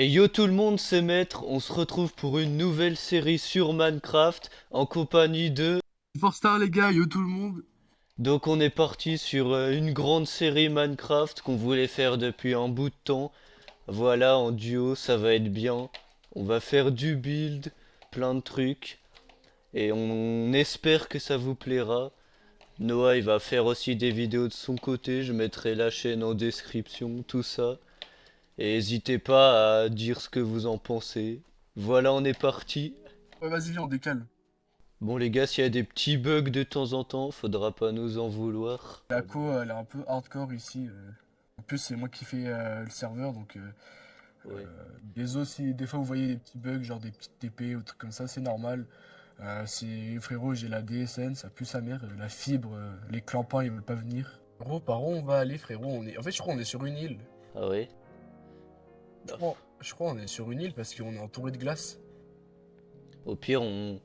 Et yo tout le monde, c'est Maître, on se retrouve pour une nouvelle série sur Minecraft en compagnie de... Star les gars, yo tout le monde. Donc on est parti sur une grande série Minecraft qu'on voulait faire depuis un bout de temps. Voilà, en duo, ça va être bien. On va faire du build, plein de trucs. Et on espère que ça vous plaira. Noah, il va faire aussi des vidéos de son côté, je mettrai la chaîne en description, tout ça. Et n'hésitez pas à dire ce que vous en pensez. Voilà, on est parti. Ouais, vas-y, viens, on décale. Bon les gars, s'il y a des petits bugs de temps en temps, faudra pas nous en vouloir. La co, elle est un peu hardcore ici. En plus, c'est moi qui fais le serveur, donc Ouais. désolé si des fois vous voyez des petits bugs, genre des petites TP ou trucs comme ça, c'est normal. C'est frérot, j'ai la DSN, ça pue sa mère, la fibre, les clampins ils veulent pas venir. Frérot, par où on va aller, frérot? En fait, je crois qu'on est sur une île. Ah ouais? Je Bah, crois, je crois qu'on est sur une île parce qu'on est entouré de glace. au pire, on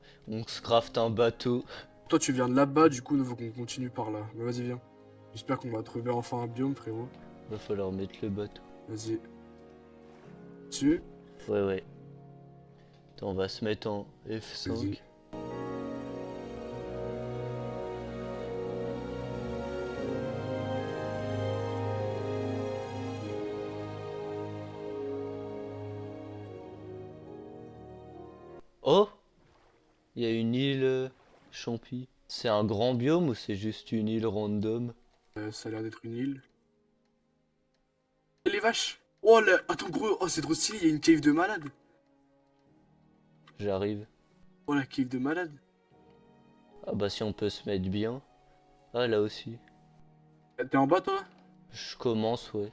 se crafte un bateau. Toi, tu viens de là-bas, du coup, il faut qu'on continue par là. Mais vas-y, viens. J'espère qu'on va trouver enfin un biome, frérot. Va falloir mettre le bateau. Vas-y. Dessus. Ouais, ouais. Attends, on va se mettre en Vas-y. F5. Oh! Il y a une île champi. C'est un grand biome ou c'est juste une île random? Ça a l'air d'être une île. Les vaches! Oh là! Attends, gros! Oh, c'est trop stylé, il y a une cave de malade! J'arrive. Oh, la cave de malade! Ah bah si on peut se mettre bien. Ah là aussi. T'es en bas, toi? Je commence, ouais.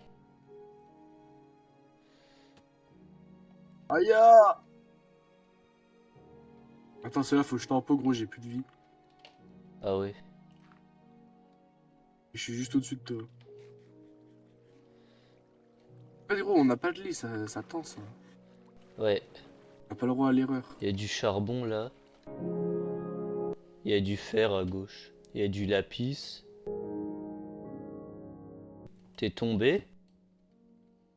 Aïe! Ah. Attends, c'est là, faut que je tempo, gros, j'ai plus de vie. Ah ouais. Je suis juste au-dessus de toi. Ah, gros, on n'a pas de lit, ça tend, ça. Ouais. On n'a pas le droit à l'erreur. Il y a du charbon là. Il y a du fer à gauche. Il y a du lapis. T'es tombé?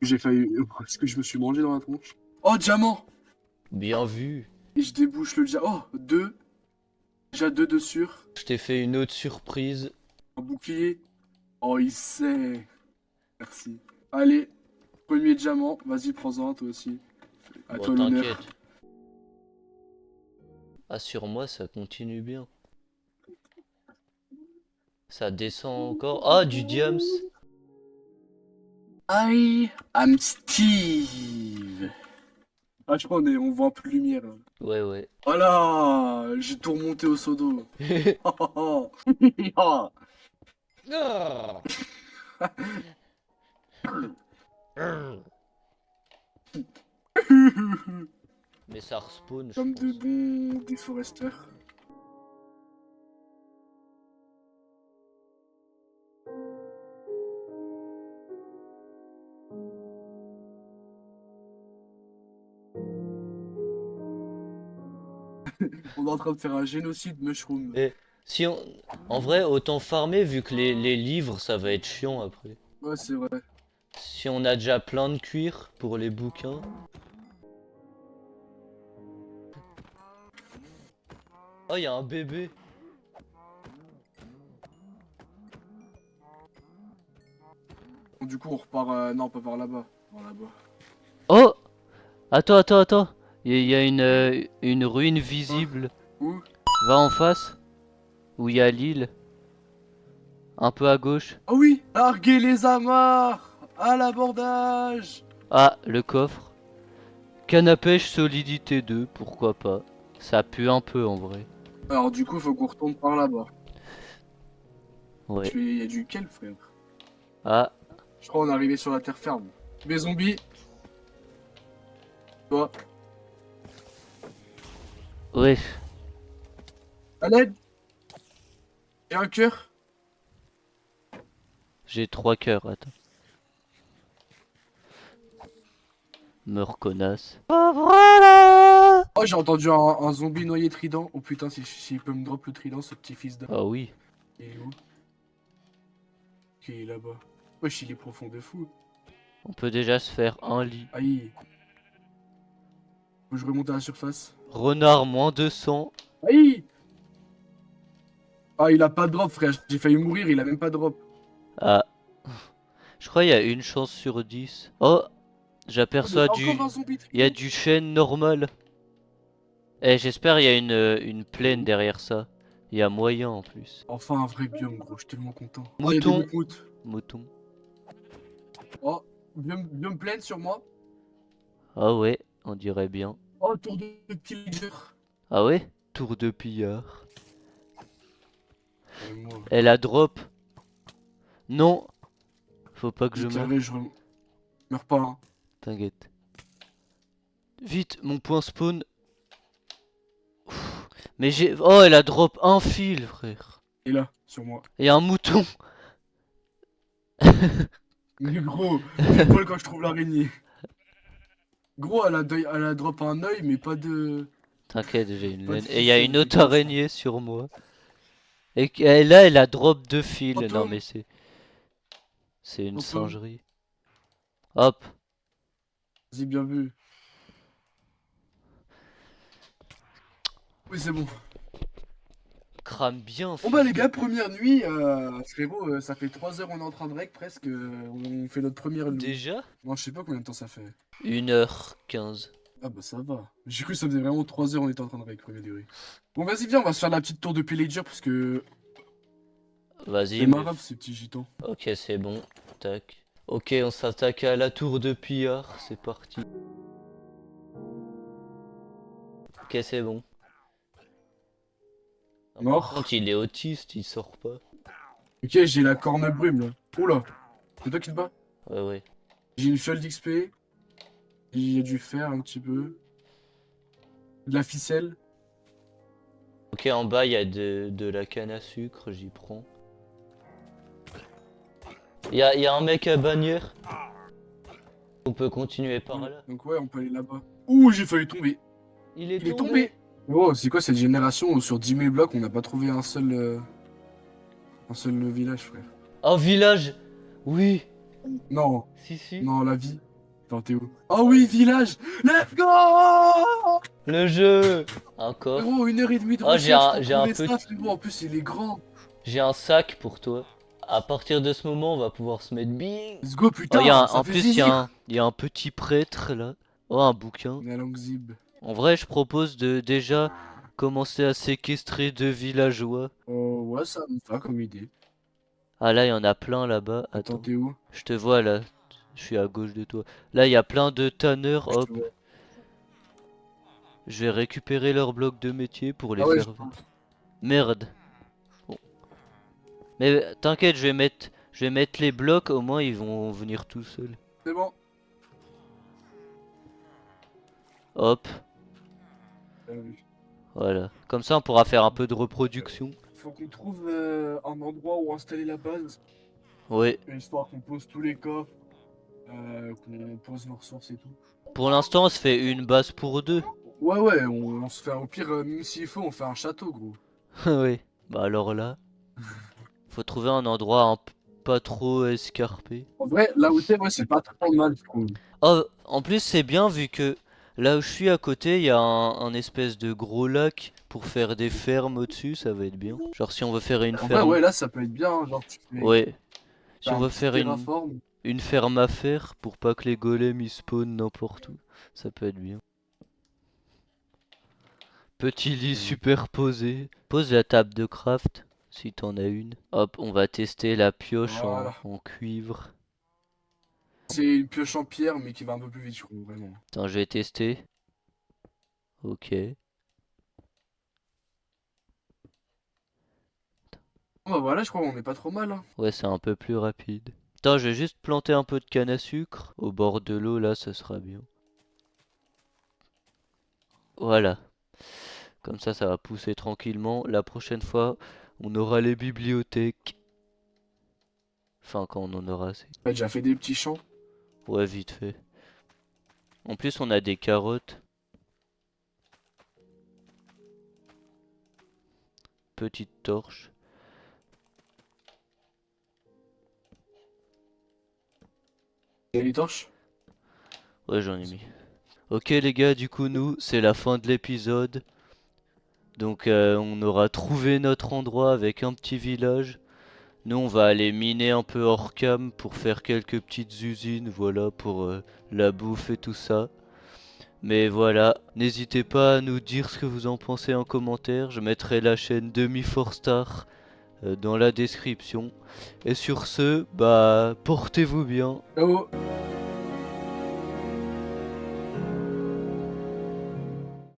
J'ai failli. Est-ce que je me suis mangé dans la tronche? Oh, diamant! Bien vu. Et je débouche le diamant. Oh, deux. Déjà deux de sûr. Je t'ai fait une autre surprise. Un bouclier. Oh, il sait. Merci. Allez, premier diamant. Vas-y, prends-en un, toi aussi. À Bon, toi l'honneur. t'inquiète. Ah, sur moi, ça continue bien. Ça descend encore. Ah, du diams. I am Steve. Ah, je crois on voit un peu de lumière, là. Ouais, ouais. Voilà, j'ai tout remonté au seau d'eau. Ah. Mais ça respawn, je Comme de pense. bons déforesteurs. On est en train de faire un génocide mushroom. Et si on... En vrai, autant farmer vu que les livres, ça va être chiant après. Ouais, c'est vrai. Si on a déjà plein de cuir pour les bouquins. Oh, il y a un bébé. Bon, du coup, on repart. Non, pas par là-bas. Par là-bas. Oh! Attends, attends, attends. Il y a une ruine Quoi? visible. Où? Va en face, où il y a l'île. Un peu à gauche. Ah oui! Larguez les amarres! À l'abordage! Ah, le coffre. Canne à pêche solidité 2, pourquoi pas. Ça pue un peu en vrai. Alors, du coup, faut qu'on retourne par là-bas. Ouais. Il y a du kelp, frère. Ah, Je crois qu'on est arrivé sur la terre ferme. Mes zombies, toi, ouais. à l'aide! Et un cœur? J'ai 3 cœurs, attends. Me reconnaisse. Oh, voilà! Oh, j'ai entendu un zombie noyé trident. Oh putain, s'il peut me drop le trident, ce petit fils de. Ah oui. Il est où? Ok, il est là-bas. Wesh, il est profond de fou. On peut déjà se faire un lit. Aïe. que je remonte à la surface. Renard, moins 200. Aïe! Ah, il a pas de drop, frère. J'ai failli mourir, il a même pas de drop. Ah, je crois qu'il y a une chance sur 10. Oh, Oh, mais j'aperçois encore un du... zombie Il y a trio. du chêne normal. Eh, j'espère il y a une plaine derrière ça. Il y a moyen en plus. Enfin, un vrai biome, gros. Je suis tellement content. Oh, il y a des Mouton. moutmoutes. Mouton. Oh, biome pleine sur moi. Ah ouais, on dirait bien. Oh, tour de pillager. Ah ouais? Tour de pillard. Et moi, Elle a drop. Non, faut pas que je j'ai meure. carré, meurs pas, hein. T'inquiète. Vite, mon point spawn. Mais j'ai... Oh, elle a drop un fil, frère. Et là, sur moi. Et un mouton. Mais gros, fais pas quand je trouve l'araignée. Gros, elle a drop un œil, mais pas de. T'inquiète, j'ai une Pas de laine. Et il y a ficelle, une c'est autre quoi ça? araignée sur moi. Et là, elle a drop deux fils. Non, Fantôme, mais c'est une fantôme. singerie. Hop. Vas-y, bien vu. Oui, c'est bon. Crame bien, Bon bah fils les de gars, pute. première nuit, frérot, ça fait 3 heures on est en train de rec presque, on fait notre première nuit. Déjà? Non, je sais pas combien de temps ça fait. 1h15. Ah bah ça va. J'ai cru que ça faisait vraiment 3 heures on était en train de rec, premier degré. Bon vas-y viens, on va se faire la petite tour de pillager parce que Vas-y, les mais... marabes ces petits gitans. Ok, c'est bon. Tac. Ok, on s'attaque à la tour de pillard. C'est parti. Ok, c'est bon. Ah, par Mort. contre, il est autiste, il sort pas. Ok, j'ai la corne brume là. Oula, c'est toi qui te bats? Ouais, ouais. J'ai une fiole d'XP, il y a du fer un petit peu, de la ficelle. Ok, en bas, il y a de la canne à sucre, j'y prends. Il y a un mec à bannière. On peut continuer par Ouais, là. donc ouais, on peut aller là-bas. Ouh, j'ai failli tomber. Il est Il est tombé. tombé. Oh, c'est quoi cette génération où sur 10 000 blocs on n'a pas trouvé un seul village, frère? Oh, village. Oui. Non, Si, si. non, la vie. Attends, t'es où? Oh oui, village! Let's go! Le jeu. Un coffre. Frérot, 1 heure et demie de Oh, j'ai recherche un, pour j'ai un trouver ça, petit, frérot. En plus, il est grand. j'ai un sac pour toi. À partir de ce moment, on va pouvoir se mettre bien. Let's go, Oh, putain, ça en fait plus, zizir. il y a un petit prêtre là. Oh, un bouquin. On est à Langzib. En vrai, je propose de déjà commencer à séquestrer deux villageois. Oh, ouais, ça me va comme idée. Ah, là, il y en a plein là-bas. Attends, Attends. t'es où? Je te vois là. Je suis à gauche de toi. Là, il y a plein de tanneurs. Je te Hop. vois. Je vais récupérer leurs blocs de métier pour les Ah ouais, faire. Merde. Bon. Mais t'inquiète, je vais mettre les blocs. Au moins, ils vont venir tout seuls. c'est bon. Hop. Bien vu. Voilà. Comme ça, on pourra faire un peu de reproduction. Faut qu'on trouve un endroit où installer la base, Oui. histoire qu'on pose tous les coffres, qu'on pose nos ressources et tout. Pour l'instant, on se fait une base pour deux. Ouais, ouais, on se fait au pire, même s'il faut, on fait un château, gros. Oui. Bah alors là, faut trouver un endroit pas trop escarpé. En vrai, là où t'es, ouais, c'est pas trop mal, je trouve. Oh, en plus, c'est bien vu que là où je suis à côté, il y a un espèce de gros lac pour faire des fermes au-dessus, ça va être bien. Genre si on veut faire une En vrai, ferme, ouais, là, ça peut être bien, hein, genre, ouais, fais si on un veut petit faire terraform. une ferme à faire pour pas que les golems ils spawnent n'importe où, ça peut être bien. Petit lit superposé. Pose la table de craft si t'en as une. Hop, on va tester la pioche Voilà. en cuivre. C'est une pioche en pierre, mais qui va un peu plus vite, je trouve, vraiment. Attends, je vais tester. Ok. Bon, bah voilà, je crois qu'on est pas trop mal, hein. Ouais, c'est un peu plus rapide. Attends, je vais juste planter un peu de canne à sucre au bord de l'eau, là, ça sera bien. Voilà. Comme ça va pousser tranquillement. La prochaine fois, on aura les bibliothèques. Enfin, quand on en aura assez. J'ai déjà fait des petits champs. Ouais, vite fait. En plus, on a des carottes. Petite torche. Et les torches? Ouais, j'en ai mis. Ok les gars, du coup nous, c'est la fin de l'épisode. Donc on aura trouvé notre endroit avec un petit village. Nous on va aller miner un peu hors cam pour faire quelques petites usines, voilà, pour la bouffe et tout ça. Mais voilà, n'hésitez pas à nous dire ce que vous en pensez en commentaire. Je mettrai la chaîne Demi4Star dans la description. Et sur ce, bah portez-vous bien. Ciao!